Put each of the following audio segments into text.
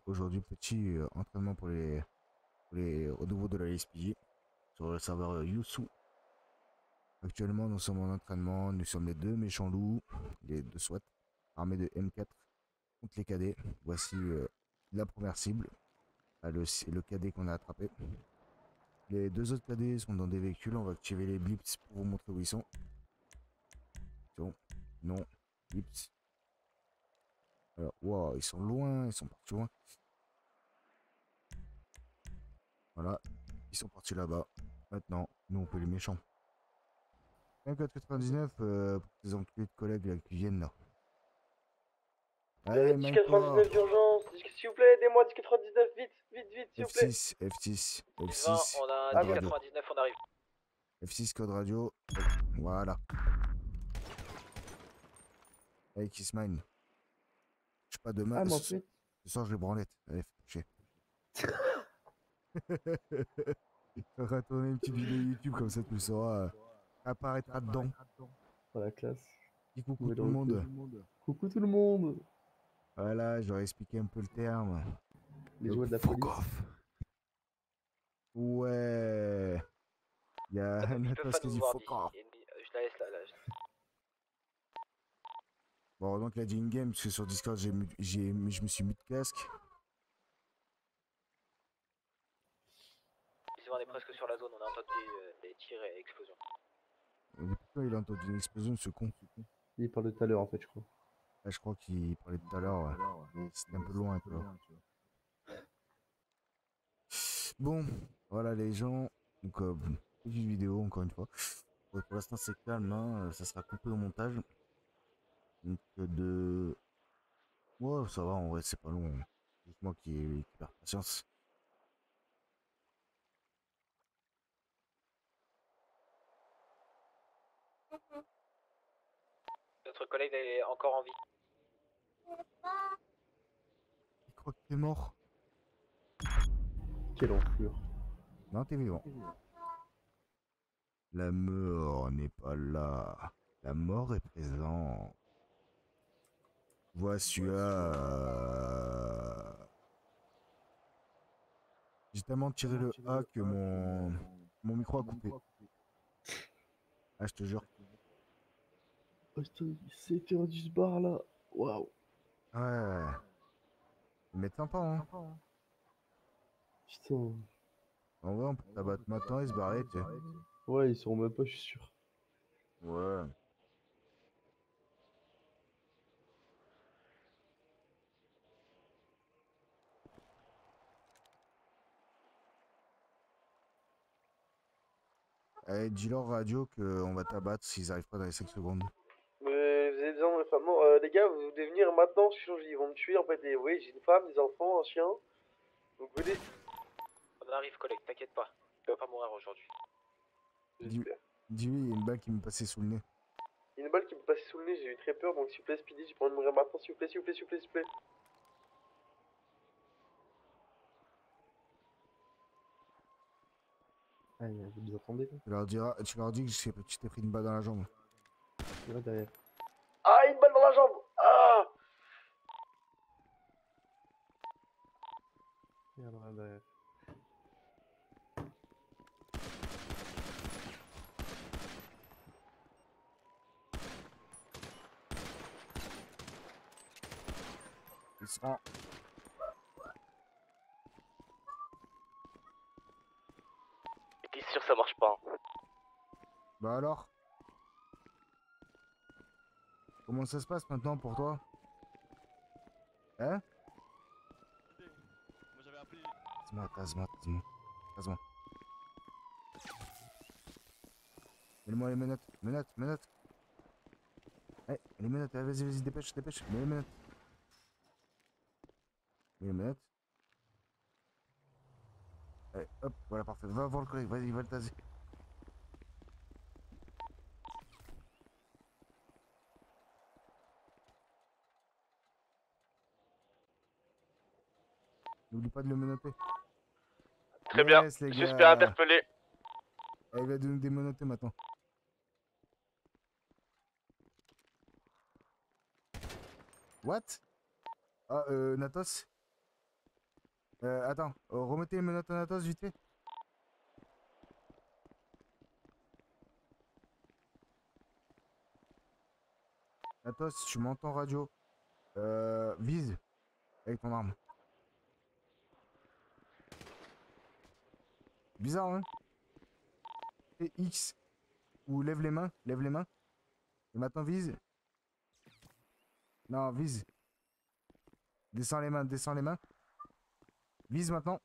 Aujourd'hui, petit entraînement au niveau de la SPJ sur le serveur Yusu. Actuellement, nous sommes en entraînement. Nous sommes les deux méchants loups, les deux SWAT, armés de M4 contre les cadets. Voici la première cible, le cadet qu'on a attrapé. Les deux autres cadets sont dans des véhicules. On va activer les blips pour vous montrer où ils sont. Non, blips. Alors, wow, ils sont loin, ils sont partis loin. Voilà, ils sont partis là-bas. Maintenant, nous on peut les méchants. 1,99 pour tes enculés de collègues là, qui viennent là. Allez, mine-toi. 1099 d'urgence, s'il vous plaît, aidez-moi, 1099, vite, vite, vite, s'il vous plaît. F6, F6, 20, F6, on a code un radio. 1099, on arrive. F6, code radio. Voilà. Allez, Kiss Mine. Je sais pas demain. Ah, mais en fait, Ce soir, je vais branlette. Allez, fais chier. Ferai tourner une petite vidéo YouTube comme ça, tu le sauras. Apparaîtra dedans. oh, la classe. Dis coucou Nouvelle tout le recrue. monde. Coucou tout le monde. Voilà, j'aurais expliqué un peu le terme. Les Donc, jouets de la fuck police. off. Ouais. Il y a Ils peuvent Natos pas qui nous dit voir fuck d'ici. off. Je la laisse là. Bon, donc il a dit in-game, parce que sur Discord, je me suis mis de casque. On est presque sur la zone, on a entendu des tirs et explosions. Et pourquoi il a entendu une explosion, ce con? Il parle de tout à l'heure, en fait, je crois. Ah, je crois qu'il parlait tout à l'heure, ouais. Mais c'était un peu loin, tu vois. Bon, voilà les gens. Donc, petite vidéo, encore une fois. Pour l'instant, c'est calme, hein. Ça sera coupé au montage. Donc, ouais, ça va, en vrai, c'est pas long. Juste moi qui perds patience. Notre collègue est encore en vie. Il croit que t'es mort. Quelle enflure. Non, t'es vivant. La mort n'est pas là. La mort est présente. Voici J'ai tellement tiré le A que mon micro a coupé. Ah, je te jure. Oh, putain, il sait faire du bar là. Waouh. Ouais. Ils mettent sympa, hein. Putain. En vrai, on peut t'abattre maintenant et se barrer, tu sais. Ouais, ils seront même pas, je suis sûr. Ouais. Allez, dis-leur radio qu'on va t'abattre s'ils arrivent pas dans les 5 secondes. Mais vous avez besoin de femme. Non, les gars, vous devez venir maintenant, sinon ils vont me tuer en fait. Et oui, j'ai une femme, des enfants, un chien. Donc venez. On arrive, collègue, t'inquiète pas. Tu vas pas mourir aujourd'hui. J'espère. Dis-lui, il y a une balle qui me passait sous le nez. Il y a une balle qui me passait sous le nez, j'ai eu très peur. Donc s'il vous plaît, Speedy, j'ai pas envie de mourir maintenant. S'il vous plaît, s'il vous plaît, s'il vous plaît, s'il vous plaît. Ah, vous nous entendez là? Tu leur dis que tu t'es pris une balle dans la jambe. Il est là derrière. Ah, une balle dans la jambe. Ah. Merde, là derrière. Ils seront... T'es sûr que ça marche pas, hein? Bah alors? Comment ça se passe maintenant pour toi? Hein? Moi j'avais appelé. Tasse-moi. Mets-moi les menottes. Eh, les menottes, vas-y, dépêche. Mets les menottes. Allez, hop, voilà, parfait. Va voir le collègue, vas-y, va le taser. N'oublie pas de le menotter. Très bien, Yes, les suspect gars. interpellé. Allez, il va nous démenoter maintenant. What? Ah, Natos? Attends, remettez les menottes en Athos vite fait. Athos, tu m'entends radio. Vise avec ton arme. Bizarre, hein? Fais X ou lève les mains, lève les mains. Et maintenant vise. Non, vise. Descends les mains, descends les mains. Vise maintenant.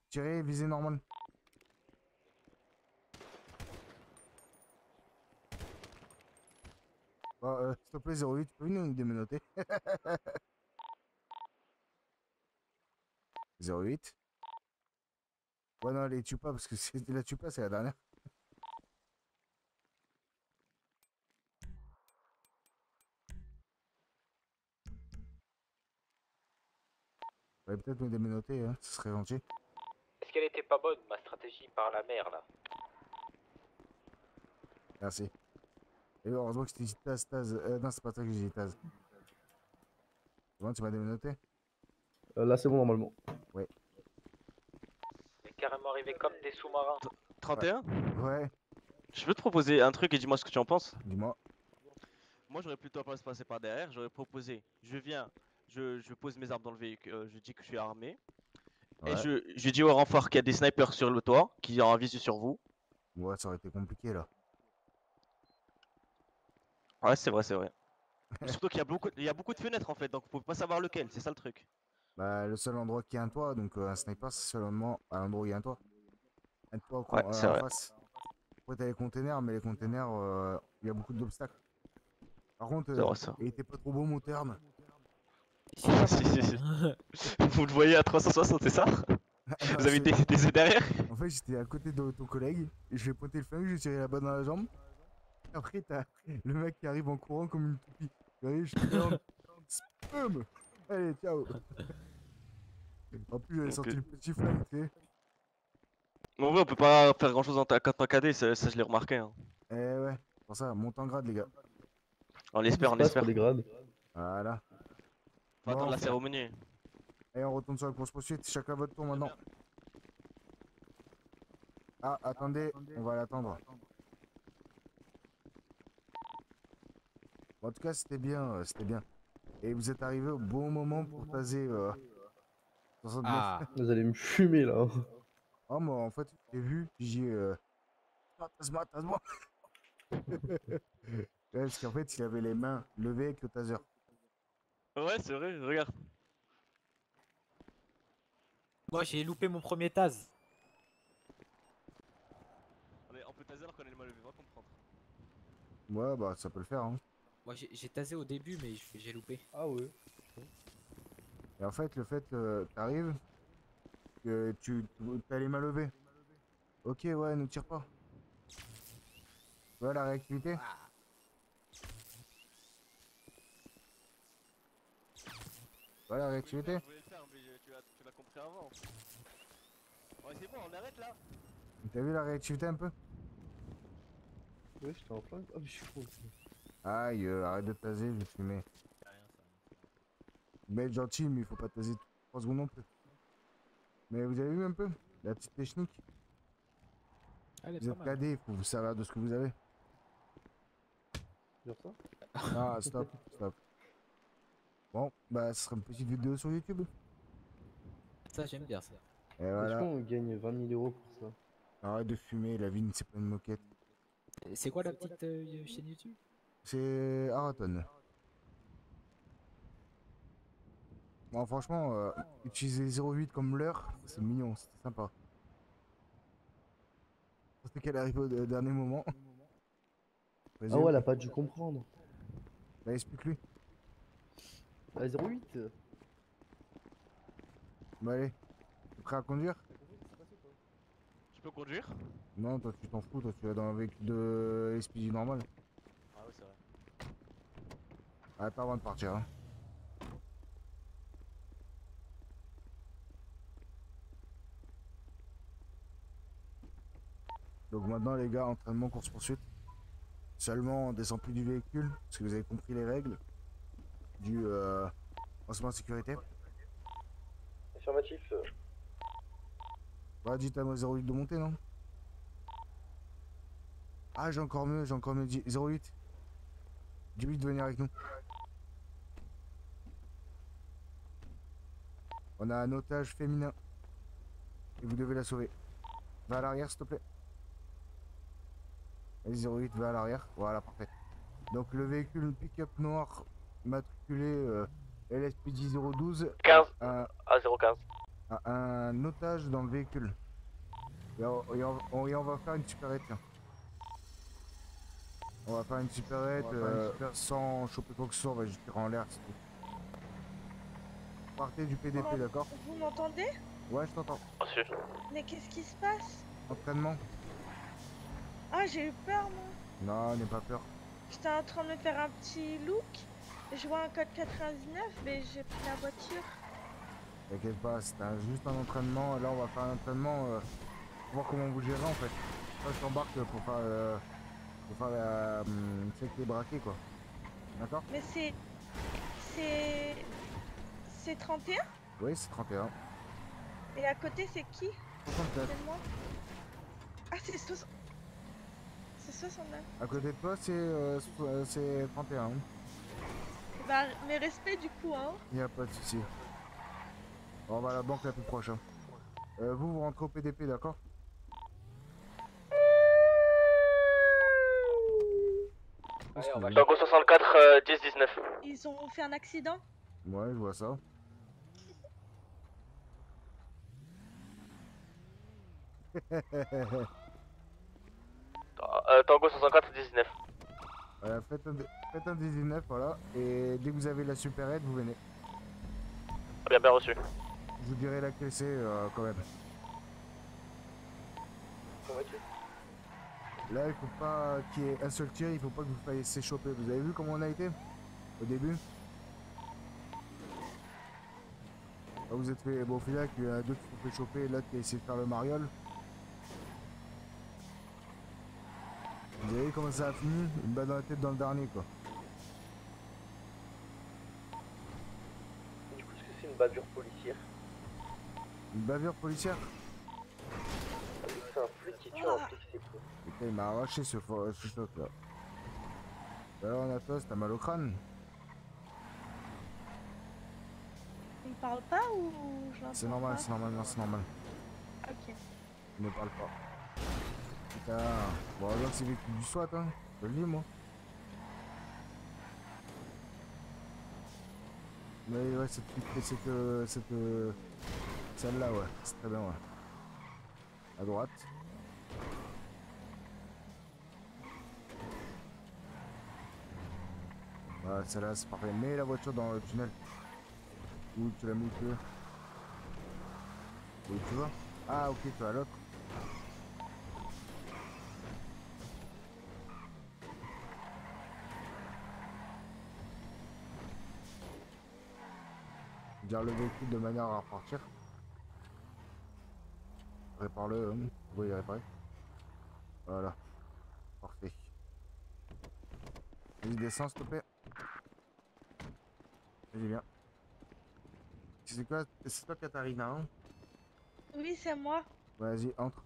Tirez, visez normal. Bon, s'il te plaît, 08, tu peux venir nous démenoter. 08. Ouais, non, les tue pas parce que la tue pas, c'est la dernière. Fallait peut-être me démenoter, hein, ce serait gentil. Est-ce qu'elle était pas bonne, ma stratégie par la mer, là? Merci. Et heureusement que je t'ai dit Taz, Taz. Non, c'est pas toi que j'ai dit Taz. Bon, tu m'as démenoté? Là, c'est bon, normalement. Ouais. On est carrément arrivé comme des sous-marins. 31? Ouais, Je peux te proposer un truc et dis-moi ce que tu en penses. dis-moi. Moi, j'aurais plutôt pas se passer par derrière. J'aurais proposé, je viens, je pose mes armes dans le véhicule, je dis que je suis armé. Et Ouais. je dis au renfort qu'il y a des snipers sur le toit, qui ont un visu sur vous. Ouais, ça aurait été compliqué là. Ouais, c'est vrai, c'est vrai. Mais surtout qu'il y a beaucoup de fenêtres en fait, donc vous pouvez pas savoir lequel, c'est ça le truc. Bah, le seul endroit qui a un toit, donc un sniper, c'est seulement à l'endroit où il y a un toit. Un toit Ouais, c'est en vrai. face. Après, t'as les containers, mais les containers, il y a beaucoup d'obstacles. Par contre, C'est vrai ça. il était pas trop beau mon terme. Si, si, si. Vous le voyez à 360, c'est ça? Non, Vous avez des œufs derrière? En fait, j'étais à côté de ton collègue, et je lui ai pointé le flingue, je lui ai tiré la balle dans la jambe. Après, t'as le mec qui arrive en courant comme une toupie. Il arrive, je te demande, spum. Allez, ciao. En plus, j'avais Ok. sorti le petit flingue, tu sais. Mais en vrai, on peut pas faire grand chose en KD, ça je l'ai remarqué. Hein. Eh ouais, pour ça, monte en grade, les gars. On Qu'est-ce qui l'espère, se on passe espère. pour les grades? Voilà. Faut attendre Bon, la cérémonie. et on retourne sur la course-poursuite, chacun votre tour maintenant. Ah, attendez, on va l'attendre. Bon, en tout cas, c'était bien, c'était bien. Et vous êtes arrivé au bon moment pour taser 69. Ah, Vous allez me fumer là. Oh, moi, en fait, j'ai vu, j'ai dit, ah, tase-moi, tase-moi. Ouais, parce qu'en fait, il avait les mains levées avec le taser. Ouais, c'est vrai, regarde. moi j'ai loupé mon premier Taz. On peut taser alors qu'on a les mains levées, va comprendre. Ouais, bah, ça peut le faire, hein. Moi j'ai tasé au début, mais j'ai loupé. Ah ouais. Et en fait, le fait que t'arrives, que tu as les mains levées. Ok, ouais, ne tire pas. Ouais, la réactivité. Ah, Ouais, la réactivité. Je voulais le faire, mais tu l'as compris avant. Ouais, c'est bon, on arrête là. T'as vu la réactivité un peu? Ouais, j'étais en flingue. Ah, mais je suis con. Aïe, arrête de taser, je vais te fumer. Mais être gentil, mais il faut pas taser 3 secondes non plus. Mais vous avez vu un peu la petite technique? elle est Vous pas êtes mal. cadet, il faut vous servir de ce que vous avez. Genre ça? Ah, stop, stop. Bon, bah, ce sera une petite vidéo sur YouTube. Ça j'aime bien ça. Et Est-ce voilà. qu'on gagne 20 000 euros pour ça? Arrête de fumer, la vie, c'est pas une moquette. C'est quoi la petite chaîne YouTube? C'est Araton. Bon, franchement, utiliser 08 comme l'heure, c'est mignon, c'est sympa. Surtout qu'elle arrive au dernier moment. Vas-y, Ah ouais, elle a ok. pas dû comprendre. Bah, explique-lui. Ah, 08? Bah, allez. T'es prêt à conduire? Je peux conduire? Non, toi, tu t'en fous, toi, tu vas dans un véhicule de SPJ normal. Ah ouais, c'est vrai. Attends avant de partir, hein. Donc maintenant, les gars, entraînement course-poursuite. Seulement, on descend plus du véhicule, parce que vous avez compris les règles du lancement de sécurité. Affirmatif. Bah, dites à moi 08 de monter, non? Ah, j'ai encore mieux, 08. 18 de venir avec nous. On a un otage féminin. Et vous devez la sauver. Va à l'arrière, s'il te plaît. Vas-y, 08, va à l'arrière. Voilà, parfait. Donc, le véhicule pick-up noir matriculé LSPD 012 15 a à 015. un otage dans le véhicule. Et on va faire une supérette, tiens. On va faire une supérette sans choper quoi que ce soit, on va juste tirer en l'air, c'est tout. Partez du PDP, d'accord? Vous m'entendez? Ouais, je t'entends. Reçu. Mais qu'est-ce qui se passe? Entraînement? Ah, j'ai eu peur, moi. Non, n'aie pas peur. J'étais en train de me faire un petit look. Je vois un code 99, mais j'ai pris la voiture. T'inquiète pas, c'était juste un entraînement. Là, on va faire un entraînement pour voir comment vous gérez en fait. Là, je t'embarque pour faire la. Tu sais, que t'es braqué quoi. D'accord? Mais c'est 31? Oui, c'est 31. Et à côté, c'est qui? 67. C'est moi? Ah, c'est 69. À côté de toi, c'est 31. Bah, mes respects du coup, hein. Il n'y a pas de souci. On va à la banque la plus proche. Hein. Vous rentrez au PDP, d'accord? Allez, on va Tango 64, 10-19. Ils ont fait un accident? Ouais, je vois ça. Tango 64, 19. Voilà, faites un 19, voilà. Et dès que vous avez la supérette, vous venez. Bien, bien reçu. Je vous dirai laquelle c'est quand même. Affirmatif. Là, il faut pas qu'il y ait un seul tir, il faut pas que vous fassiez choper. Vous avez vu comment on a été au début? Là, vous êtes fait. Bon, au final, il y en a deux qui se sont fait choper, l'autre qui a essayé de faire le mariole. Vous avez vu comment ça a fini? Une balle dans la tête dans le dernier, quoi. Du coup, est-ce que c'est une bavure policière? Une bavure policière? C'est un flic qui tue un flic, c'est quoi? Putain, il m'a arraché ce choc là. Alors, Natos, t'as mal au crâne? Il me parle pas ou je l'entends C'est normal, pas? c'est normal, non, c'est normal. Ok. Il ne parle pas. Putain, bon, alors c'est vécu du SWAT, hein. Je le dis, moi. Mais ouais, celle-là, ouais, c'est très bien, ouais. À droite. Voilà, celle-là, c'est parfait. Mets la voiture dans le tunnel. Où tu l'as mis, tu veux? Où tu vas? Ah, ok, tu vas à l'autre. Gare le véhicule de manière à repartir. Répare-le, hein. Vous voyez réparer. Voilà. Parfait. Vas-y, descends, s'il te plaît. Vas-y, viens. C'est quoi? C'est toi, Katharina, hein? Oui, c'est moi. Vas-y, entre.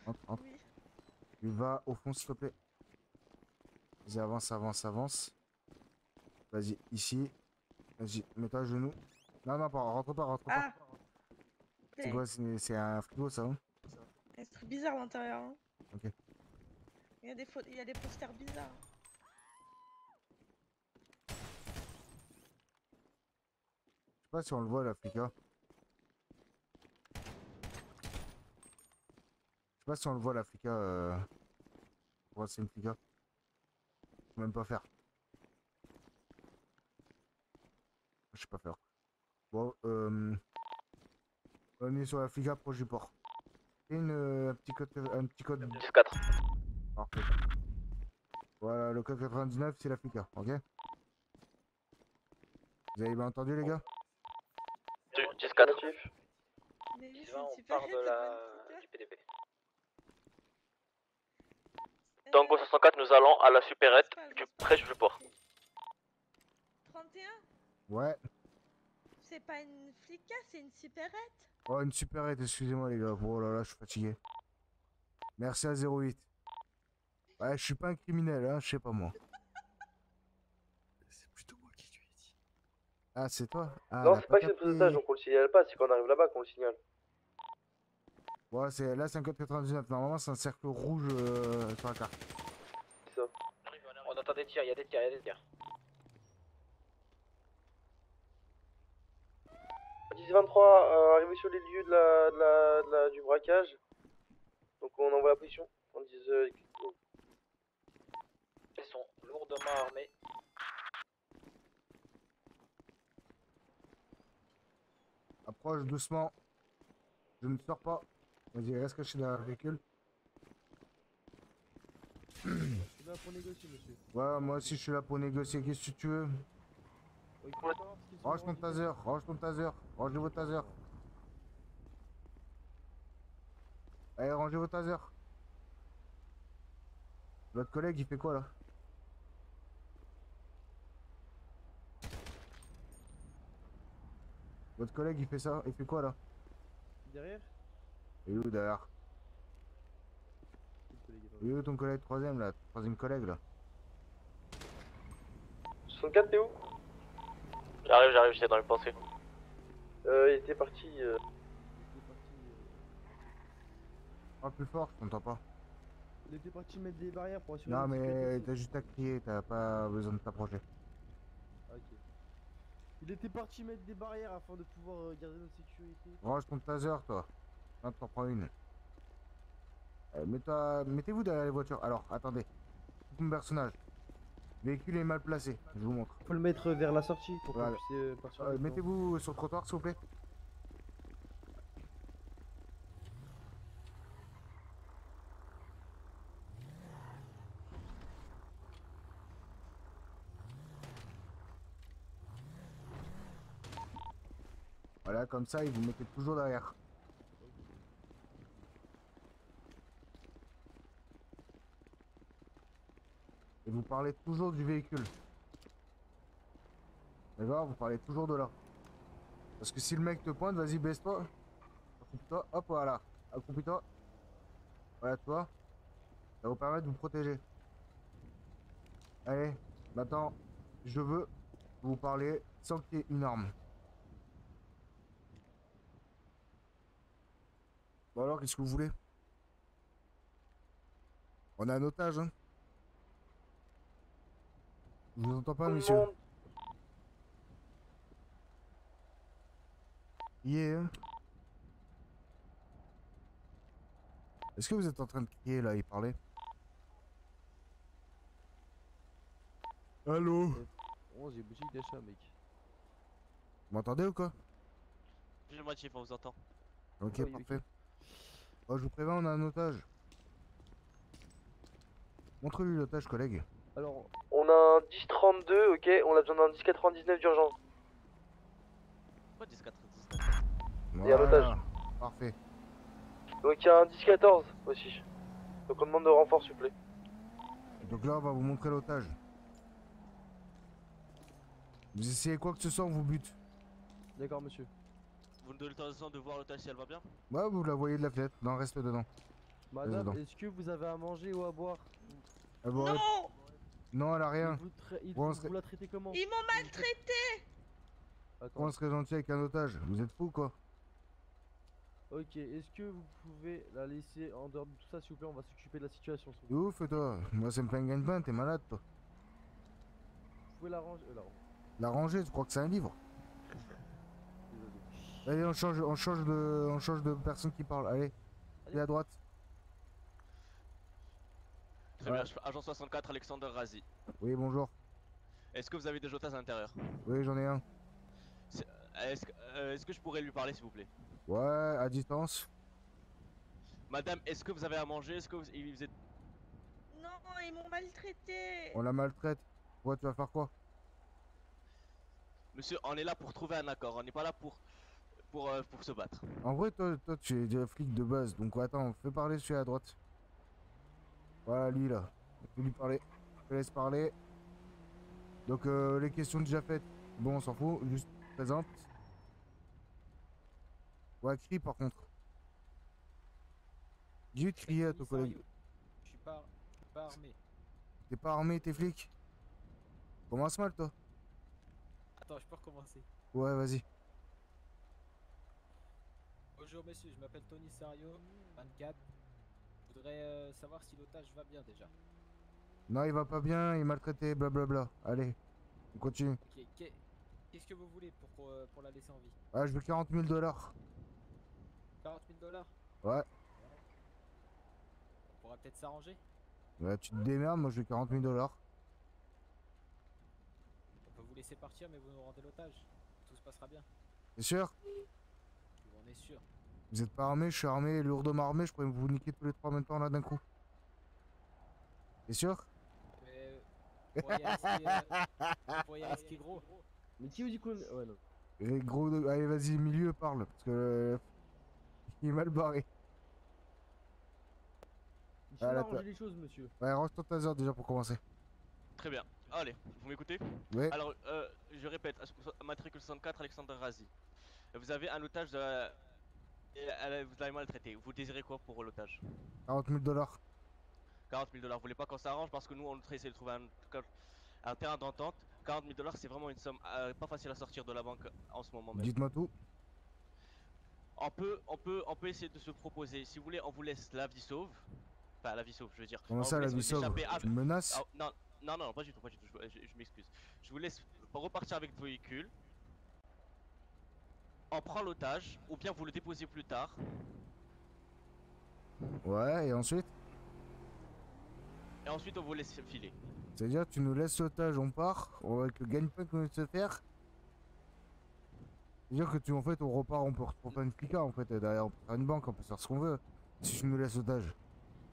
Entre. Oui. Tu vas au fond, s'il te plaît. Vas-y, avance, avance, avance. Vas-y, ici. Vas-y, mets-toi à genoux. Non, non, pas, rentre pas, rentre pas. Ah, C'est quoi? C'est un frigo, ça, hein? c'est très bizarre l'intérieur. Hein. Ok. Il y a des posters bizarres. Je sais pas si on le voit, l'Africa. Je sais pas si on le voit, l'Africa. Ouais, c'est une Africa. Je peux même pas faire. Je sais pas faire. Bon, on est sur l'Africa proche du port. Et un petit code. 10-4. Parfait. Voilà, le code 99, c'est l'Africa, ok? Vous avez bien entendu, les gars? 10-4. Affirmatif. Mais oui, 10-20, c'est une on super part raide, de cette bonne du PDP. petite. Tango 64, nous allons à la supérette J'ose pas, du j'ose pas. près du port. 31? Ouais. c'est pas une flicka, c'est une supérette. Oh, une supérette, excusez-moi les gars. Oh là là, je suis fatigué. Merci à 08. Ouais, je suis pas un criminel, hein, je sais pas moi. C'est plutôt moi qui lui ai dit. Ah, c'est toi? Ah, Non, elle a c'est pas que c'est capté. prise d'otage, donc on le signale pas, c'est quand on arrive là-bas qu'on le signale. Ouais, c'est là, c'est un code 99. Normalement, c'est un cercle rouge sur la carte. C'est ça. On entend des tirs, il y a des tirs, il y a des tirs. 10-23, arrivé sur les lieux du braquage. Donc on envoie la position. On dit Ils sont lourdement armés. Approche doucement. Je ne sors pas. Vas-y, reste caché dans le véhicule. Je suis là pour négocier, monsieur. Ouais, moi aussi, je suis là pour négocier. Qu'est-ce que tu veux? Il faut savoir ce qu'ils sont Range ton revendiqués. taser, range ton taser. Rangez vos tasers. Allez, rangez vos tasers. Votre collègue, il fait quoi là? Votre collègue, il fait ça? Il fait quoi là? Derrière. Et où derrière? Et où ton collègue troisième là? Troisième collègue là? 64, t'es où? J'arrive, j'étais dans les pensées. Il était parti. Il est parti, Parle plus fort, je t'entends pas. il était parti mettre des barrières pour assurer Non la mais sécurité. t'as juste à crier, t'as pas besoin de t'approcher. Ok. Il était parti mettre des barrières afin de pouvoir garder notre sécurité. Range ton taser toi. Non, t'en prends une. Mettez-vous derrière les voitures. Alors, attendez. Mon personnage. Le véhicule est mal placé, je vous montre. Faut le mettre vers la sortie pour qu'on Voilà. puisse partir. avec Mettez-vous sur le trottoir s'il vous plaît. Voilà, comme ça, et vous mettez toujours derrière. Et vous parlez toujours du véhicule. D'accord? Vous parlez toujours de là. Parce que si le mec te pointe, vas-y, baisse-toi. Accroupis-toi. Hop, voilà. Accroupis-toi. Voilà, toi. Ça va vous permettre de vous protéger. Allez, maintenant, je veux vous parler sans qu'il y ait une arme. Bon alors, qu'est-ce que vous voulez? On a un otage, hein? Je vous entends pas, Tout le monsieur. monde. Yeah. Est-ce que vous êtes en train de crier là, il parlait? Allô? 11, j'ai boutique d'achat, mec. Vous m'entendez ou quoi? Plus de moitié, on vous entend. Ok, Oui, parfait. Oh, je vous préviens, on a un otage. Montre-lui l'otage, collègue. Alors, On a un 10-32, ok, on a besoin d'un 10-99 d'urgence. Pourquoi 10-99? Et un otage. Voilà. Parfait. Donc il y a un 10-14 aussi. Donc on demande de renfort s'il vous plaît. Donc là, on va vous montrer l'otage. Vous essayez quoi que ce soit, on vous bute. d'accord, monsieur. Vous nous donnez le temps de voir l'otage si elle va bien? Ouais, vous la voyez de la fenêtre. Non, reste dedans. Madame, dedans. est-ce que vous avez à manger ou à boire? Elle vous rép- Non, Non, elle a rien. Vous serait- la traitez comment? ils m'ont maltraité. Comment Attends. on serait gentil avec un otage? Vous êtes fou quoi? Ok, est-ce que vous pouvez la laisser en dehors de tout ça, s'il vous plaît? On va s'occuper de la situation. S'il T'es vous plaît. ouf toi? Moi ça me fait un gagne-pain, t'es malade toi. Vous pouvez la ranger. Là, La rangée, tu crois que c'est un livre? désolé. Allez, on change de personne qui parle. Allez, allez à droite. Très Ouais. bien, agent 64, Alexander Razi. Oui, bonjour. Est-ce que vous avez des otages à l'intérieur? Oui, j'en ai un. Est-ce que je pourrais lui parler s'il vous plaît? Ouais, à distance. Madame, est-ce que vous avez à manger? Est-ce que vous êtes... Non, ils m'ont maltraité. On la maltraite. Ouais, tu vas faire quoi? Monsieur, on est là pour trouver un accord, on n'est pas là pour se battre. En vrai, toi, tu es un flic de base. Donc attends, fais parler celui à droite. Voilà, lui là. On peut lui parler. Je te laisse parler. Donc les questions déjà faites. Bon, on s'en fout. Juste présente. Ouais, crie par contre. Dis-lui de crier à ton collègue. Je suis pas armé. T'es pas armé, t'es flic? Commence mal, toi. Attends, je peux recommencer. Ouais, vas-y. Bonjour monsieur, je m'appelle Tony Sario, 24. Je voudrais savoir si l'otage va bien déjà. Non, il va pas bien, il est maltraité, blablabla. Allez, on continue. Ok, qu'est-ce que vous voulez pour la laisser en vie? Ah, je veux 40 000 $. 40 000 $? Ouais. On pourra peut-être s'arranger. Ouais, tu te démerdes, moi je veux 40 000 $. On peut vous laisser partir, mais vous nous rendez l'otage. Tout se passera bien. C'est sûr? On est sûr. Vous êtes pas armé, je suis armé, lourdement armé, je pourrais vous niquer tous les trois en même temps là d'un coup. C'est sûr? Mais vous pourriez risquer gros. Mais qui vous dit qu'on. Ouais, non. Et gros, allez, vas-y, milieu, parle, parce que il est mal barré. Il faut Ah, là, arranger toi. les choses, monsieur. Ouais, range ton taser déjà pour commencer. Très bien. Allez, vous m'écoutez? Ouais. Alors, je répète, matricule 64, Alexandre Razi. Vous avez un otage, vous l'avez maltraité. Vous désirez quoi pour l'otage? 40 000 $. 40 000 $. Vous voulez pas qu'on s'arrange parce que nous, on essaie de trouver un terrain d'entente. 40 000 $, c'est vraiment une somme pas facile à sortir de la banque en ce moment même. Dites-moi tout. On peut essayer de se proposer. Si vous voulez, on vous laisse la vie sauve. Enfin, la vie sauve, je veux dire. Comment On ça, vous la laisse vie vous sauve? échapper Tu me menaces? Ah, non, pas du tout, je m'excuse. Je vous laisse repartir avec votre véhicule. On prend l'otage, ou bien vous le déposez plus tard. Ouais, et ensuite? Et ensuite, on vous laisse filer. C'est-à-dire, tu nous laisses l'otage, on part, avec le gagne-pain qu'on vient de se faire. C'est-à-dire que en fait, on repart, on peut retrouver une flica, en fait, derrière, on peut faire une banque, on peut faire ce qu'on veut. Si tu nous laisses l'otage.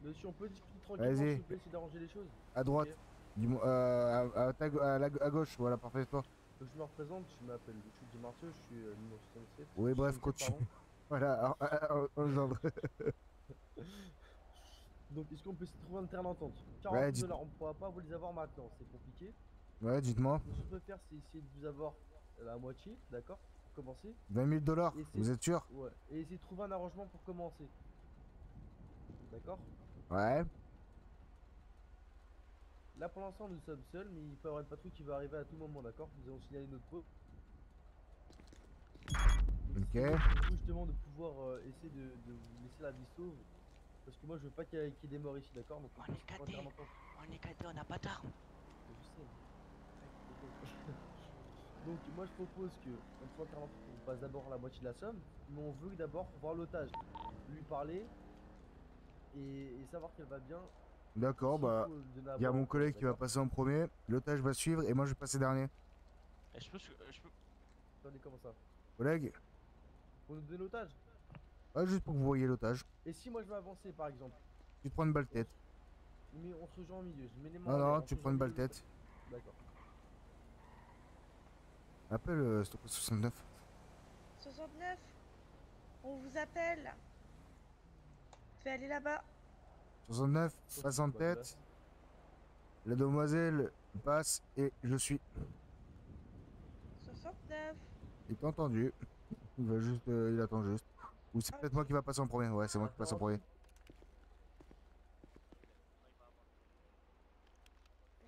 Monsieur, on peut discuter tranquillement, Vas-y. s'il vous plaît, essayer d'arranger les choses. À droite. Ok. Dis-moi, à gauche, voilà, parfait, toi. Donc, je me représente, je m'appelle Luchou Di Martio, je suis numéro 67. Oui, bref, 67, continue. pardon. Voilà, on gendre. Donc, est-ce qu'on peut se trouver un terrain d'entente? Ouais, 40 dites- $, on pourra pas vous les avoir maintenant, c'est compliqué. Ouais, dites-moi. Ce que je peux faire, c'est essayer de vous avoir la moitié, d'accord? Pour commencer. 20 000 $, Et c'est- vous êtes sûr? Ouais. Et essayer de trouver un arrangement pour commencer. D'accord? Ouais. Là, pour l'instant, nous sommes seuls, mais il peut y avoir une patrouille qui va arriver à tout moment, d'accord? Nous allons signaler notre pause. Donc, Ok. si vous voulez, justement de pouvoir essayer de vous laisser la vie sauve. Parce que moi, je veux pas qu'il y ait des morts ici, d'accord? Donc, On peut est se trouver un cadés. terrain d'entente. On est cadés, on n'a pas d'armes. Je sais. Donc moi je propose que on soit clairement qu'on passe d'abord la moitié de la somme, mais on veut d'abord voir l'otage, lui parler et savoir qu'elle va bien. D'accord, S'il bah, faut lui donner à il y a boire, mon collègue qui va d'accord. passer en premier, l'otage va suivre et moi je vais passer dernier. Et je peux. Attendez, comment ça? Collègue? Pour nous donner l'otage? Ouais, juste pour que vous voyez l'otage. Et si moi je veux avancer par exemple, Tu te prends une balle tête. mais on se rejoint au milieu, je mets les mains Non, en l'air, non, on tu se prends une rejoint au balle milieu. tête. D'accord. Appelle stop 69. 69, on vous appelle. Je vais aller là-bas. 69, passe en tête. La demoiselle passe et je suis. 69. Il t'a entendu. Il va juste, il attend juste. Ou c'est peut-être moi qui va passer en premier. Ouais, c'est moi qui passe en premier.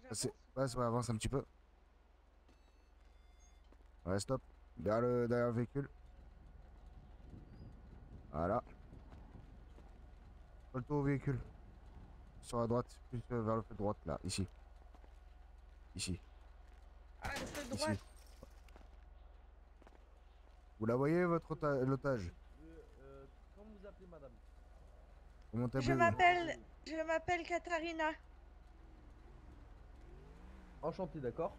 J'avance. Passe, ouais, avance un petit peu. Ouais, stop. Derrière le véhicule. Voilà. Colle-toi au véhicule. Sur la droite, plus vers le feu de droite, là, ici. Ici, Ah, le feu ici. droit. Vous la voyez, votre l'otage? Comment vous appelez madame? Comment Je t'appelles? m'appelle Katharina. Enchanté, d'accord?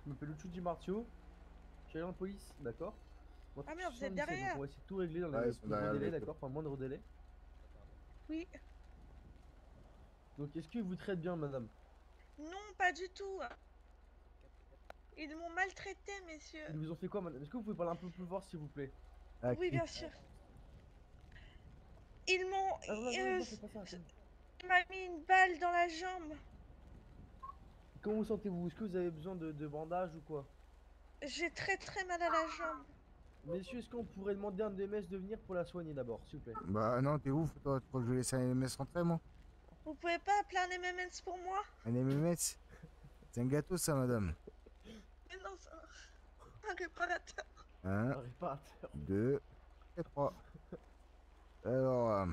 Je m'appelle Luchou Di Martio. Je suis agent de police, d'accord? Moi, Ah, merde, je vous êtes suis en lycée, donc derrière. on va essayer de tout régler dans Ouais, les ils sont plus derrière gros le délais, véhicule. d'accord? Enfin, moindre délai. Oui. Donc, est-ce qu'ils vous traitent bien, madame? Non, pas du tout. Ils m'ont maltraité, messieurs. Ils vous ont fait quoi, madame? Est-ce que vous pouvez parler un peu plus fort, s'il vous plaît? Ah, Oui, qui? bien sûr. Ils m'ont... Ah, non, fais pas ça. Il m'a mis une balle dans la jambe. Comment vous sentez-vous? Est-ce que vous avez besoin de bandages ou quoi? J'ai très mal à la jambe. Messieurs, est-ce qu'on pourrait demander à un DMS de venir pour la soigner d'abord, s'il vous plaît? Bah non, t'es ouf, toi, tu crois que je vais laisser un MMS rentrer, moi? Vous pouvez pas appeler un MMS pour moi? Un MMS? C'est un gâteau, ça, madame. Mais non, c'est un réparateur. Un, Un réparateur. 2 et 3. Alors,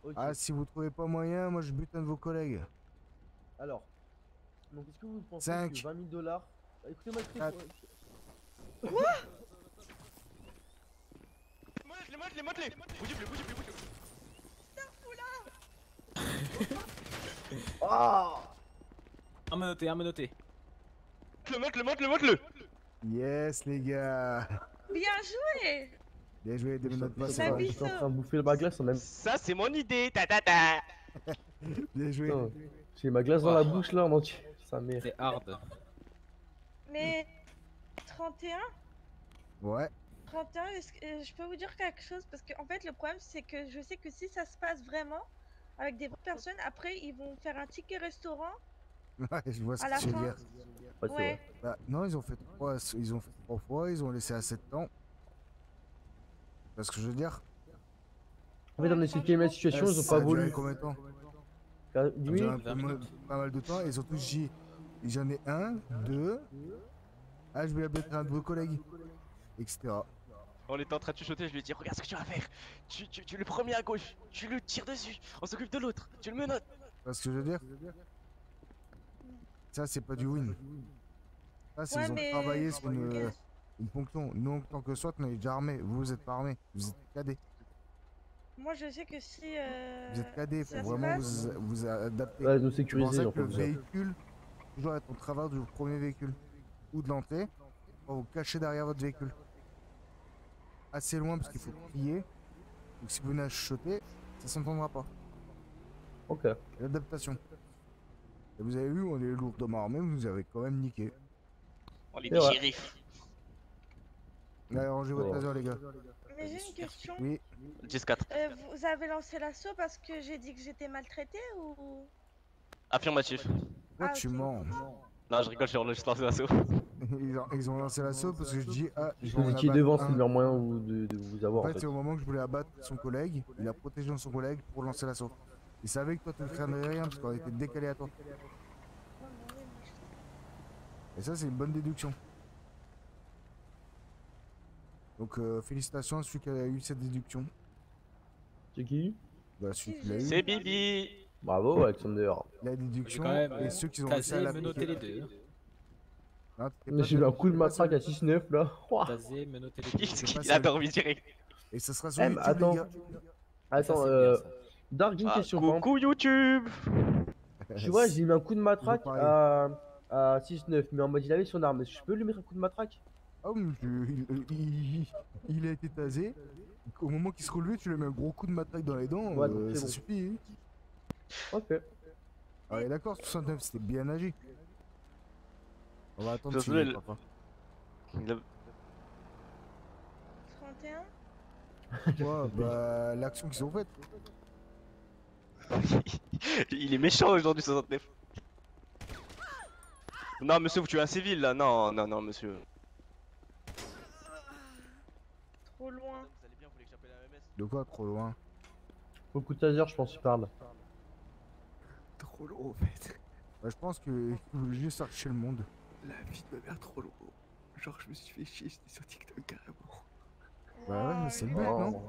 Ok. ah, si vous trouvez pas moyen, moi je bute un de vos collègues. Alors, donc est-ce que vous pensez Cinq. que 20 000 $... Écoutez-moi, Quatre. Les modelés. Bougez-le. Ah Un menotté. Le monte-le. Yes, les gars. Bien joué. Bien joué, des minutes La passées. bise. J'étais en train de bouffer ma glace en même Ça, c'est mon idée. Ta. Bien joué. temps. J'ai ma glace dans la bouche là en entier. Ça merde. C'est hard. Mais 31? Ouais. 31, je peux vous dire quelque chose? Parce que en fait, le problème, c'est que je sais que si ça se passe vraiment avec des vraies personnes, après, ils vont faire un ticket restaurant. Ouais, je vois ce À que la tu veux fin. dire. Ouais, c'est Ouais. vrai. Bah, non, ils ont fait 3 fois, ils ont laissé à 7 ans. C'est ce que je veux dire. En fait, on a expliqué ma situation, ils ont Ça pas a duré voulu. combien de temps? Oui, Ça a duré un 20 peu minutes. pas mal de temps. Ils ont tous dit, j'en ai un, deux. Ah, je vais appeler un de vos collègues, etc. On était en train de chuchoter, je lui ai dit regarde ce que tu vas faire. Tu le premier à gauche, tu le tires dessus, on s'occupe de l'autre, tu le menottes. Tu vois ce que je veux dire? Ça, c'est pas du win. Ça, c'est Ouais, ils ont mais- travaillé sur une fonction. Nous, en tant que SWAT, on est déjà armés. Vous êtes pas armés. Vous êtes cadets. Moi, je sais que si. Vous êtes cadets. ça Faut se vraiment passe- vous adapter. Ouais, nous C'est pour sécuriser, ça on que le peut dire. véhicule, toujours être au travers du premier véhicule ou de l'entrée, pour vous cacher derrière votre véhicule. Assez loin parce qu'il faut crier. Donc si vous venez à chuchoter, ça s'entendra pas. Ok. L'adaptation. Et vous avez vu, on est lourdement armés, vous nous avez quand même niqué. On est C'est vrai. des shérifs. Allez, rangez votre Ouais. taser, les gars. Mais j'ai une question. Oui, 10-4. Vous avez lancé l'assaut parce que j'ai dit que j'étais maltraitée ou. Affirmatif. pourquoi Ah, tu ok. mens? Non, je rigole, je suis lancé l'assaut. Ils ont lancé l'assaut parce que je dis, ah, je vais Vous en étiez abattre devant, c'est un. le meilleur moyen de vous avoir En en fait, fait. c'est au moment que je voulais abattre son collègue, il a protégé son collègue pour lancer l'assaut. Il savait que toi tu ne craindrais rien parce qu'on était décalé à toi. Ouais, mais oui, moi, je- Et ça, c'est une bonne déduction. Donc, félicitations à celui qui a eu cette déduction. C'est qui? Bah, celui qui l'a eu, C'est Bibi. Bravo, Alexander. la déduction, J'ai quand même, et ceux qui ont réussi à Tasé, l'appliquer. menotté les deux. Non, t'étais Mais pas j'ai eu seul. un coup de matraque à 6-9 là. Ouah. Tasé, menotté les deux. Il a dormi direct. Et ça sera sur Eh, YouTube, mais attends. les gars. Attends, Ça, c'est bien, ça. Dark, une Ah, question. par exemple. coucou YouTube. Tu vois, j'ai mis un coup de matraque pareil. à 6-9, mais en mode il avait son arme. Est-ce que je peux lui mettre un coup de matraque? Ah, mais il a été tasé. Au moment qu'il se relevait, tu lui mets un gros coup de matraque dans les dents. Ouais, donc c'est ça bon. suffit. Ok. Ah, et d'accord, 69, c'était bien agi. On va attendre Ça, s'il c'est est le- papa. 31? Ouais, bah, l'action qu'ils ont faite. Il est méchant aujourd'hui, 69. Non, monsieur, vous tuez un civil là. Non, monsieur. Trop loin. Vous allez bien, vous voulez que j'appelle la MS? De quoi, trop loin? Au coup de taser, je pense qu'il parle. Trop long en fait. Bah, je pense qu'il faut juste archer le monde. La vie de ma mère trop long. Genre je me suis fait chier, j'étais sur TikTok carrément. Bah ouais, mais c'est le but, Oh. non?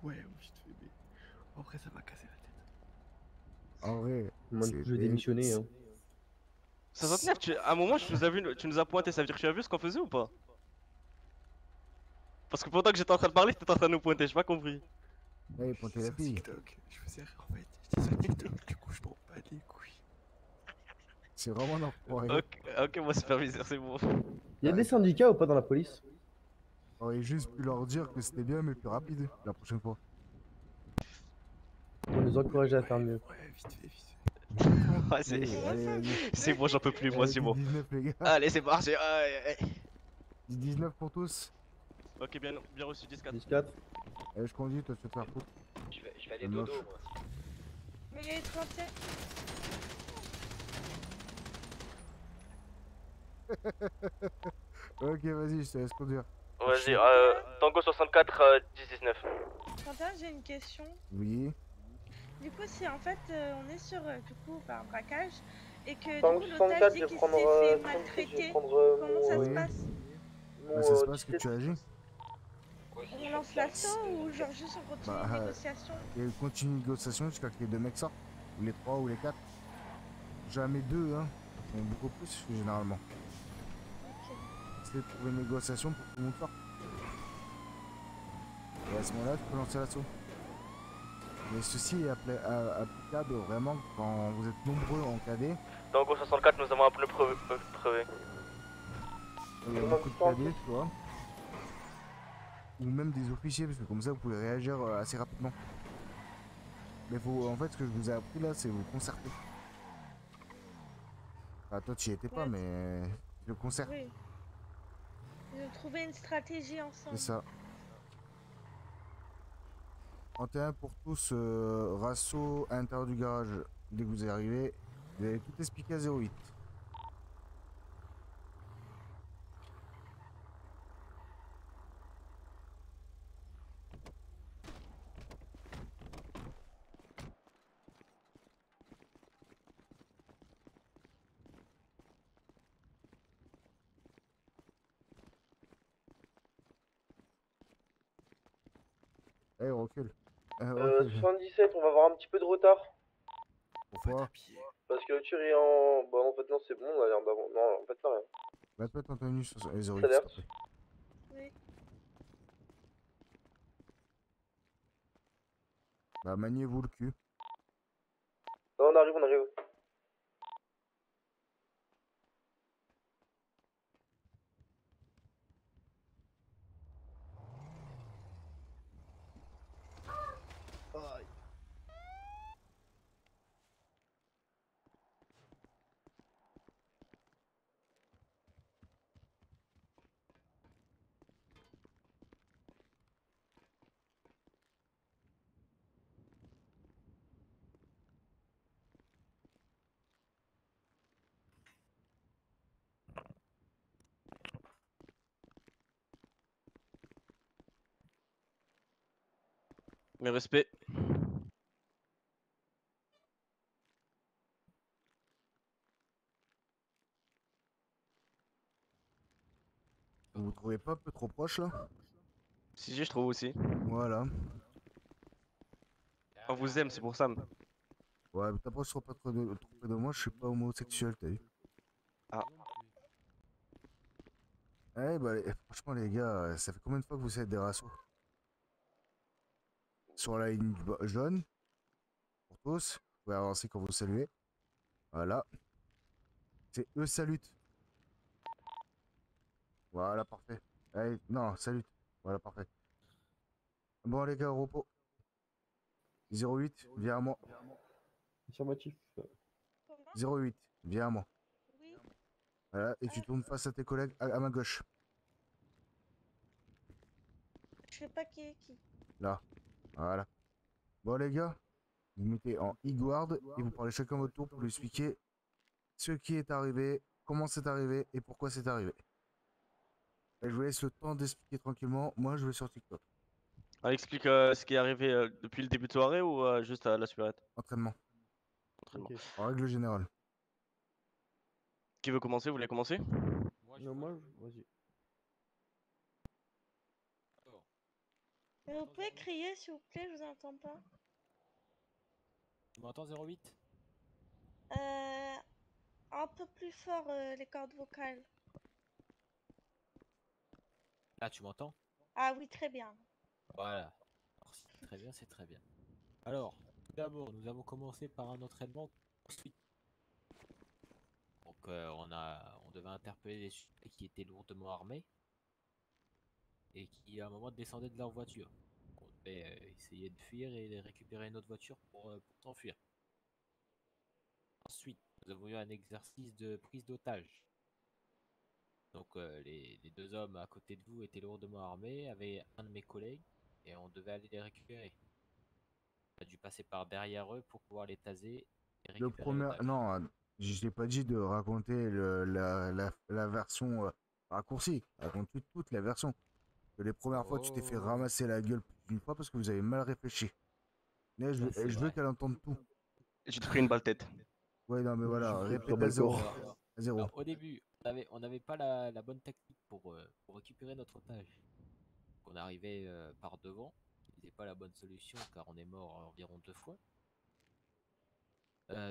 Ouais, vite fait, mais en vrai ça m'a cassé la tête. En vrai, Moi, c'est- je vais démissionner. Hein. 69, à un moment, tu nous as pointé, ça veut dire que tu as vu ce qu'on faisait ou pas? Parce que pendant que j'étais en train de parler, t'étais en train de nous pointer, j'ai pas compris. allez, pointez la Sur fille. TikTok, je faisais rire en fait. J'étais sur TikTok, du coup je m'en bats les couilles. C'est vraiment un enfoiré. Ok, moi superviseur, c'est bon. Il y a des syndicats ou pas dans la police? J'aurais juste pu leur dire que c'était bien, mais plus rapide la prochaine fois. On les encourage à faire mieux. Ouais, vite fait, vite fait. Ouais, c'est Allez, vas-y. c'est bon, j'en peux plus, moi, Allez, c'est bon. 19, les gars. Allez, c'est parti. 19 pour tous. Ok, bien reçu, 10-4. 10-4. Allez, je conduis, toi, tu vas te faire foutre. Je vais aller Le dodo, moche. moi. Mais il y a eu 31. Ok, vas-y, je te laisse conduire. Vas-y, Quentin, Tango 64, 10-19. Quentin, j'ai une question. Oui. Du coup, si en fait on est sur du coup un braquage et que Tango du coup l'otage 64, dit je vais qu'il prendre s'est fait 33, je vais maltraiter, prendre comment ça se Oui. passe? Bah, ça se mon passe que 17. tu agis. On lance l'assaut ou genre juste on continue Bah, une négociation? et continue une négociation jusqu'à que les 2 mecs sortent. Ou les 3 ou les 4. Jamais 2, hein. Donc beaucoup plus, généralement. Ok. C'est de trouver une négociation pour que tout le monde sorte. Et à ce moment-là, tu peux lancer l'assaut. Mais ceci est applicable vraiment quand vous êtes nombreux en KD. Tango 64, nous avons un pneu crevé. Il y a beaucoup de KD, tu vois. Ou même des officiers, parce que comme ça, vous pouvez réagir assez rapidement. Mais faut, en fait, ce que je vous ai appris là, c'est vous concerter. Enfin, toi, tu y étais pas, Ouais, mais le concert, oui. Ils ont trouvé une stratégie c'est ensemble. ça. 31 pour tous, Rasso à l'intérieur du garage. Dès que vous arrivez, vous allez tout expliquer à 08. Eh, recule. Recule. 77, on va avoir un petit peu de retard. Pourquoi? Parce que le tir est en. Bah, en fait, non, c'est bon, on a l'air d'avoir. Non, en fait, non, rien. Va te mettre en tenue sur 08, s'il Alerte. te plaît. Oui. Bah, maniez-vous le cul. Non, on arrive, on arrive. Aïe. Mes respects. Vous trouvez pas un peu trop proche là? Si, je trouve aussi. Voilà. On vous aime, c'est pour ça. Ouais, mais t'approches trop pas trop près de moi, je suis pas homosexuel, t'as vu? Ah. Eh bah, franchement les gars, ça fait combien de fois que vous êtes des rassos? Sur la ligne jaune, pour tous, vous pouvez avancer quand vous saluez. Voilà. C'est eux salutent. Voilà, parfait. Allez, non, salut. Voilà, parfait. Bon les gars, au repos. 08, viens à moi. Affirmatif. Comment? 08, viens à moi. Oui. Voilà, et tu tournes face à tes collègues à ma gauche. Je sais pas qui est qui. Là. Voilà. Bon les gars, vous mettez en e-guard et vous parlez chacun votre tour pour lui expliquer ce qui est arrivé, comment c'est arrivé et pourquoi c'est arrivé. Et je vous laisse le temps d'expliquer tranquillement. Moi, je vais sur TikTok. On explique ce qui est arrivé depuis le début de soirée ou juste à la supérette? Entraînement, Entraînement. Ok. en règle générale. Qui veut commencer? Vous voulez commencer? Non, moi, vas-y. Vous pouvez crier s'il vous plaît, je vous entends pas. Tu m'entends 08? Un peu plus fort les cordes vocales. Là, tu m'entends? Ah oui, très bien. Voilà. Alors, c'est très bien, c'est très bien. Alors, tout d'abord, nous avons commencé par un entraînement ensuite. Donc, on devait interpeller les suspects qui étaient lourdement armés et qui, à un moment, descendaient de leur voiture. On devait essayer de fuir et de récupérer notre voiture pour s'enfuir. Ensuite, nous avons eu un exercice de prise d'otage. Donc, les deux hommes à côté de vous étaient lourdement armés, avaient un de mes collègues et on devait aller les récupérer. On a dû passer par derrière eux pour pouvoir les taser et Le récupérer premier. l'otage. Non, je t'ai pas dit de raconter la version raccourcie. Raconte toute la version. Que les premières fois, tu t'es fait Oh, ramasser la gueule plus d'une fois parce que vous avez mal réfléchi. Mais ça c'est je veux vrai. qu'elle entende tout. Et tu te pris une balle tête. Ouais, non, mais voilà, Je répète frappe à le zéro. corps. À zéro. Alors, au début, on n'avait pas la bonne tactique pour récupérer notre otage. On arrivait par devant, qui n'était pas la bonne solution car on est mort environ 2 fois.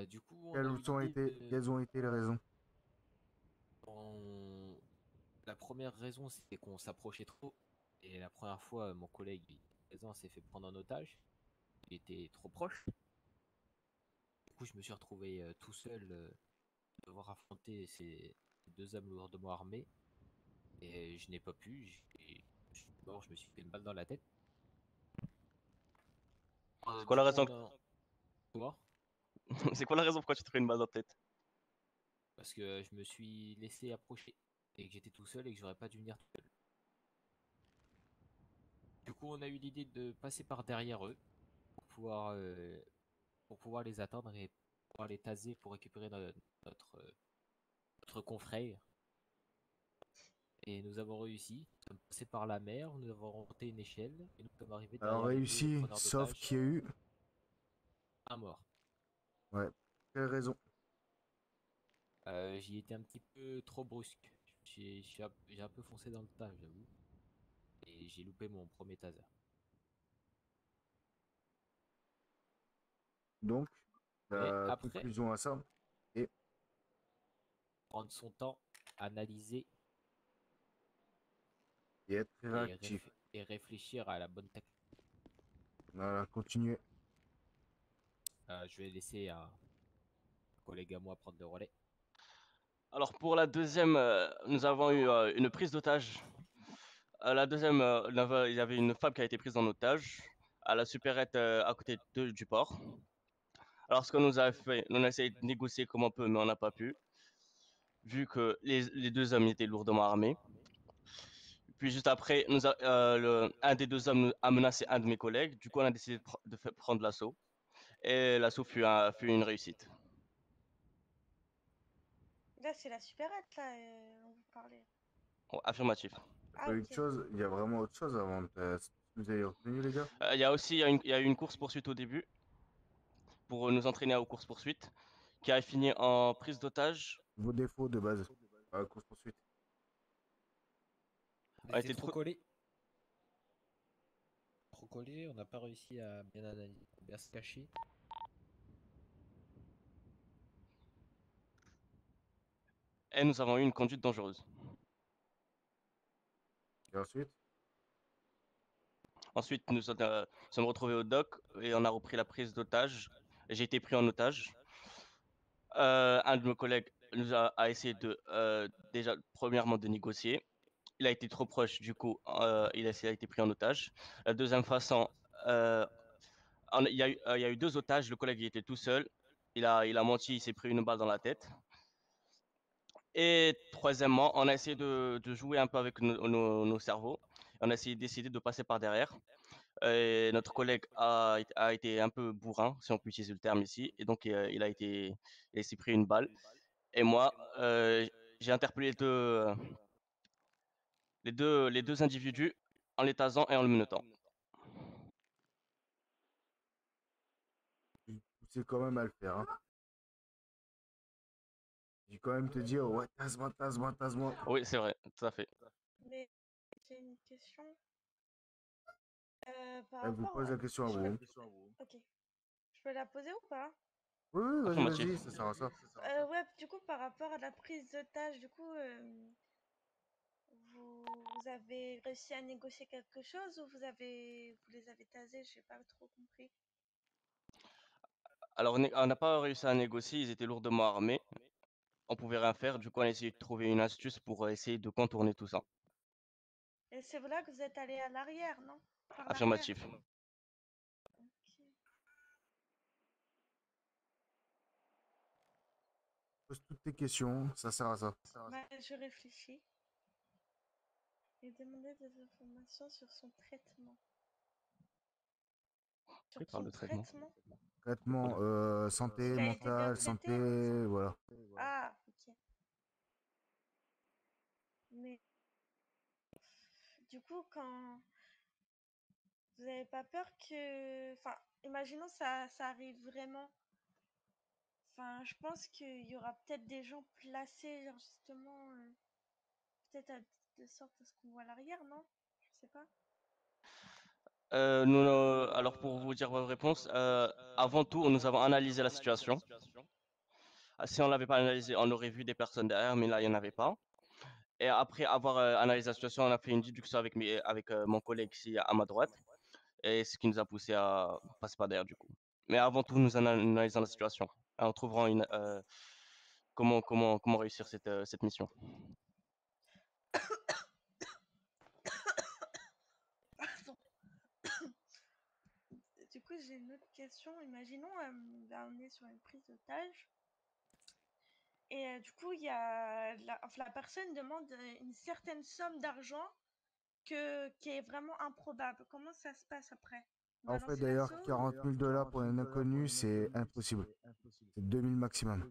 Du coup, on a eu l'idée de. Quelles ont été les raisons? on- La première raison, c'était qu'on s'approchait trop. Et la première fois, mon collègue, présent, s'est fait prendre en otage. Il était trop proche. Du coup, je me suis retrouvé tout seul, devoir affronter ces deux hommes lourdement armés. Et je n'ai pas pu. Je suis mort, je me suis fait une balle dans la tête. C'est quoi Du la coup, raison? Quoi? C'est quoi la raison pourquoi tu te pris une balle dans la tête? Parce que je me suis laissé approcher. Et que j'étais tout seul et que j'aurais pas dû venir tout seul. Du coup, on a eu l'idée de passer par derrière eux pour pouvoir les atteindre et pouvoir les taser pour récupérer notre confrère. Et nous avons réussi. Nous sommes passés par la mer, nous avons remonté une échelle et nous sommes arrivés Alors derrière les deux réussi, preneurs sauf d'otages. qu'il y a eu. Un mort. Ouais. Quelle raison? J'y étais un petit peu trop brusque. J'ai un peu foncé dans le tas, j'avoue. Et j'ai loupé mon premier taser. Donc, Mais la après, conclusion à ça. Et prendre son temps, analyser être très réactif. et réfléchir à la bonne tactique. Voilà, continuez. Je vais laisser un collègue à moi prendre le relais. Alors pour la deuxième, nous avons eu une prise d'otage. La deuxième, il y avait une femme qui a été prise en otage à la supérette à côté du port. Alors ce que nous avons fait, nous avons essayé de négocier comme on peut, mais on n'a pas pu, vu que les deux hommes étaient lourdement armés. Puis juste après, un des deux hommes a menacé un de mes collègues. Du coup, on a décidé de prendre l'assaut. Et l'assaut fut une réussite. Là, c'est la supérette, là, dont vous parlez. Bon, affirmatif. Ah, ok. Il y a vraiment autre chose avant. Vous avez retenu, les gars? Il y a aussi il y a eu une course-poursuite au début pour nous entraîner aux courses-poursuites qui a fini en prise d'otage. Vos défauts de base. Course-poursuite. On On était était trop collés. Trop collés, on n'a pas réussi à bien analyser, bien se cacher. Et nous avons eu une conduite dangereuse. Et ensuite? Ensuite, nous sommes retrouvés au dock et on a repris la prise d'otage. J'ai été pris en otage. Un de mes collègues a essayé déjà, premièrement, de négocier. Il a été trop proche, du coup, il a été pris en otage. La deuxième façon, euh, il y a eu deux otages. Le collègue il était tout seul. Il a menti, il s'est pris une balle dans la tête. Et troisièmement, on a essayé de jouer un peu avec nos cerveaux. On a essayé de décider de passer par derrière. Et notre collègue a été un peu bourrin, si on peut utiliser le terme ici. Et donc, il s'est pris une balle. Et moi, j'ai interpellé les deux individus en les tasant et en le menottant. Vous poussez quand même à le faire. Hein. J'ai quand même te dire, ouais, tasse-moi, tasse-moi, tasse-moi. Oui, c'est vrai, tout à fait. Mais j'ai une question. Par Elle vous rapport pose la question à vous. Ok. Je peux la poser ou pas? Oui, oui, vas-y, Affirmatif. vas-y, ça sert à ça. Ouais, du coup, par rapport à la prise d'otage, du coup, vous avez réussi à négocier quelque chose ou vous les avez tasés? J'ai pas trop compris. Alors, on n'a pas réussi à négocier, ils étaient lourdement armés. On pouvait rien faire, du coup, on a essayé de trouver une astuce pour essayer de contourner tout ça. Et c'est là que vous êtes allé à l'arrière, non? Par l'arrière. Affirmatif. Ok. Pose toutes tes questions, ça sert à ça. Bah, je réfléchis. Et demander des informations sur son traitement. Sur Oui, parle son de traitement. traitement? Traitement, santé, Il a été bien mentale, traité? santé, voilà. Ah, ok. Mais du coup, quand vous avez pas peur que, enfin, imaginons ça arrive vraiment. Enfin, je pense qu'il y aura peut-être des gens placés, genre justement, peut-être de sorte à ce qu'on voit l'arrière, non? Je sais pas. Alors pour vous dire votre réponse, avant tout, nous avons analysé la situation. Si on l'avait pas analysé, on aurait vu des personnes derrière, mais là, il n'y en avait pas. Et après avoir analysé la situation, on a fait une déduction avec mon collègue ici à ma droite, et ce qui nous a poussé à passer par derrière du coup. Mais avant tout, nous analysons la situation, en trouvant comment réussir cette mission. Pardon. Du coup, j'ai une autre question. Imaginons, là, on est sur une prise d'otage. Et du coup, il y a la personne demande une certaine somme d'argent qui est vraiment improbable. Comment ça se passe après? On va En fait, lancer d'ailleurs, l'assaut? 40 000 dollars pour un inconnu, c'est impossible. C'est 2000 maximum.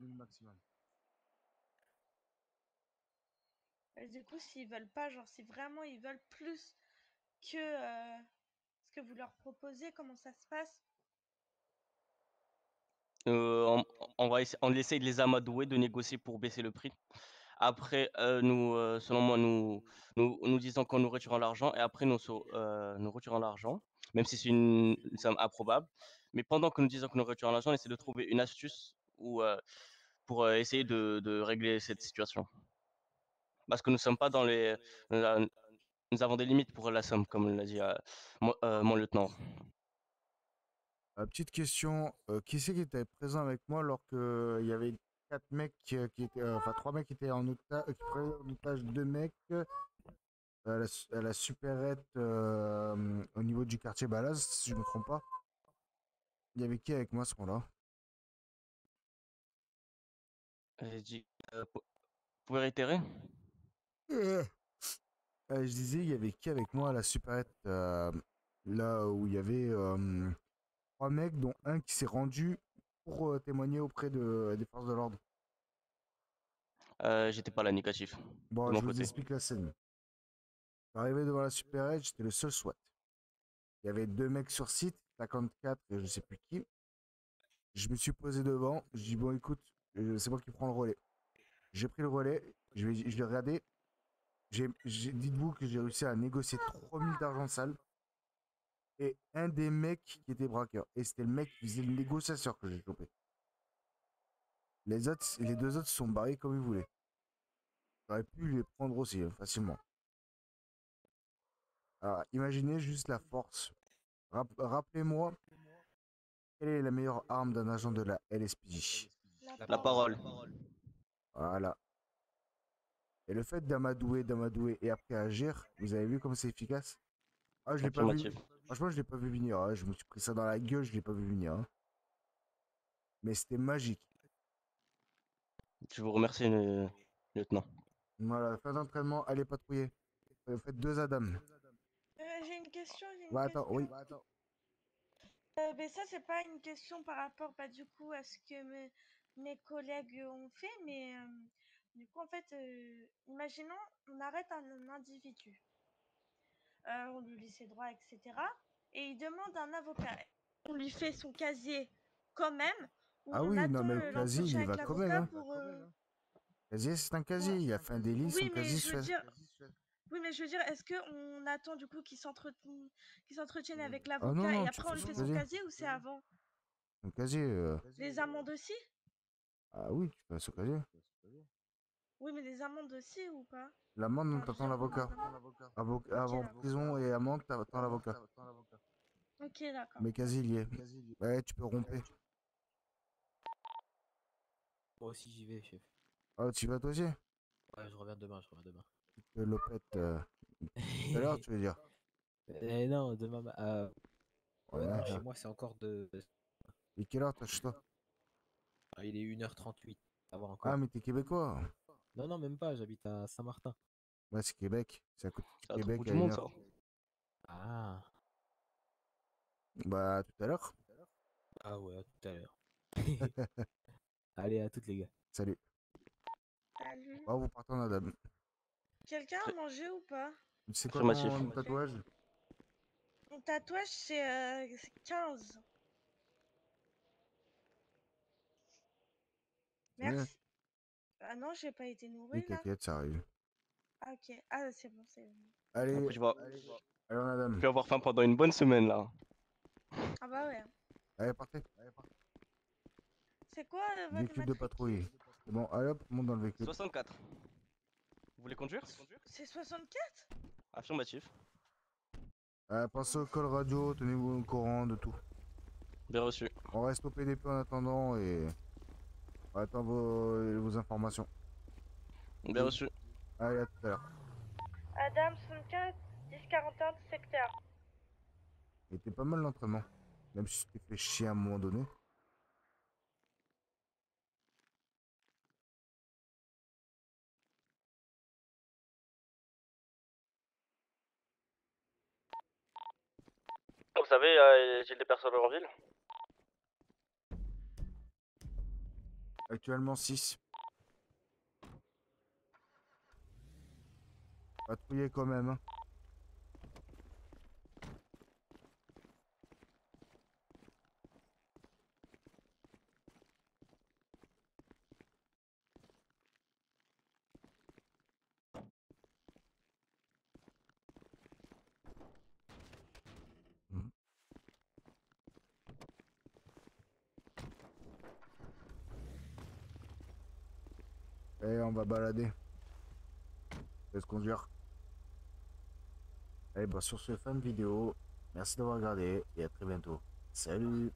Et du coup, s'ils veulent pas, genre si vraiment ils veulent plus que ce que vous leur proposez, comment ça se passe? On essaye de les amadouer, de négocier pour baisser le prix. Après, selon moi, nous disons qu'on nous retirons l'argent et après nous retirons l'argent, même si c'est une somme improbable. Mais pendant que nous disons que nous retirons l'argent, on essaie de trouver une astuce pour essayer de régler cette situation. Parce que nous sommes pas dans les, la- nous avons des limites pour la somme, comme l'a dit mon lieutenant. Petite question, qui c'est qui était présent avec moi alors qu'il y avait 4 mecs qui étaient, enfin 3 mecs qui étaient en otage, qui prenaient en otage 2 mecs à la supérette au niveau du quartier Balaz, si je me trompe pas. Il y avait qui avec moi à ce moment-là? J'ai dit, vous pouvez réitérer? Euh, je disais, il y avait qui avec moi à la supérette là où il y avait 3 mecs, dont un qui s'est rendu pour témoigner auprès des forces de l'ordre. J'étais pas là, négatif, de Bon, mon je vous côté. explique la scène. Arrivé devant la supérette, j'étais le seul SWAT. Il y avait 2 mecs sur site, 54 et je sais plus qui. Je me suis posé devant, je dis bon écoute, c'est moi qui prends le relais. J'ai pris le relais, je l'ai regardé. Dites-vous que j'ai réussi à négocier 3000 d'argent sale. Et un des mecs qui était braqueur. Et c'était le mec qui faisait le négociateur que j'ai chopé. Les 2 autres se sont barrés comme ils voulaient. J'aurais pu les prendre aussi, facilement. Alors, imaginez juste la force. Rappelez-moi, quelle est la meilleure arme d'un agent de la LSPJ? La parole. Voilà. Et le fait d'amadouer et après agir, vous avez vu comme c'est efficace? Ah, je l'ai pas vu. Affirmatif. Franchement, je l'ai pas vu venir, hein. Je me suis pris ça dans la gueule, je l'ai pas vu venir, hein. Mais c'était magique. Je vous remercie, lieutenant. Voilà, fin d'entraînement, allez patrouiller. Faites 2 Adam. J'ai une question, Ouais, attends, oui. Mais ça, c'est pas une question par rapport, bah, du coup, à ce que mes collègues ont fait, mais du coup, en fait, imaginons, on arrête un individu. On lui lit ses droits, etc. Et il demande un avocat. On lui fait son casier quand même, ou Ah on oui, non, attend mais le casier, il l'entretien y avec va quand même, l'avocat hein. pour... Casier, c'est un casier. Il a fait un délit, son Oui, mais casier je se veux fait. dire... Oui, mais je veux dire, est-ce qu'on attend du coup qu'il s'entretienne avec Ah non, l'avocat et non, tu après on fais lui son fait son casier. casier ou c'est avant? Son casier. Les amendes aussi? Ah oui, tu fais son casier. Oui, mais les amendes aussi ou pas? L'amende, non, Enfin, je veux t'attends dire, l'avocat. Ok, Avant d'accord. prison et amende, t'attends l'avocat. Ok, d'accord. Mais casier, il y est. Ouais, tu peux romper. Moi aussi j'y vais, chef. Oh, tu vas toi aussi? Ouais, je reviens demain, je reviens demain. Lopette. Tout à l'heure, tu veux dire? Non, demain. Ouais, Non, chez hein. moi c'est encore de. Et quelle heure t'as chez toi? Ah, il est 1h38. Ça va Ah, encore. mais t'es québécois. Non, non, même pas, j'habite à Saint-Martin. Ouais, c'est Québec. C'est à côté du C'est à l'autre bout Québec du à une monde, ça. heure. Ah, Bah, tout à l'heure. ah ouais, à tout à l'heure. Allez, à toutes les gars. Salut. Salut. Oh, vous partez en Adam. Quelqu'un a mangé ou pas? C'est quoi Affirmatif. ton tatouage? Mon tatouage, c'est 15. C'est bien. Merci. Ah non, j'ai pas été Oui, nourrie là. t'inquiète, ça arrive. Ah ok. Ah c'est bon, c'est bon. Allez, Après, tu vas, allez, madame. tu vas avoir faim pendant une bonne semaine là. Ah bah ouais. Allez, partez. C'est quoi votre Véhicule de matricule? patrouille. C'est bon, allez hop, monte dans le véhicule. 64. Vous voulez conduire? C'est 64? Affirmatif. Pensez au call radio, tenez-vous au courant de tout. Bien reçu. On reste au PDP en attendant et on attend vos informations. Bien reçu. Allez, à tout à l'heure. Adam 75 1041 secteur. Il était pas mal l'entraînement. Même si tu t'es fait chier à un moment donné. Vous savez, j'ai des personnes en ville. Actuellement 6. Patrouillez quand même. Hein. Mhm. Et on va balader. Laisse conduire. Allez, bah sur ce, fin de vidéo. Merci d'avoir regardé et à très bientôt. Salut!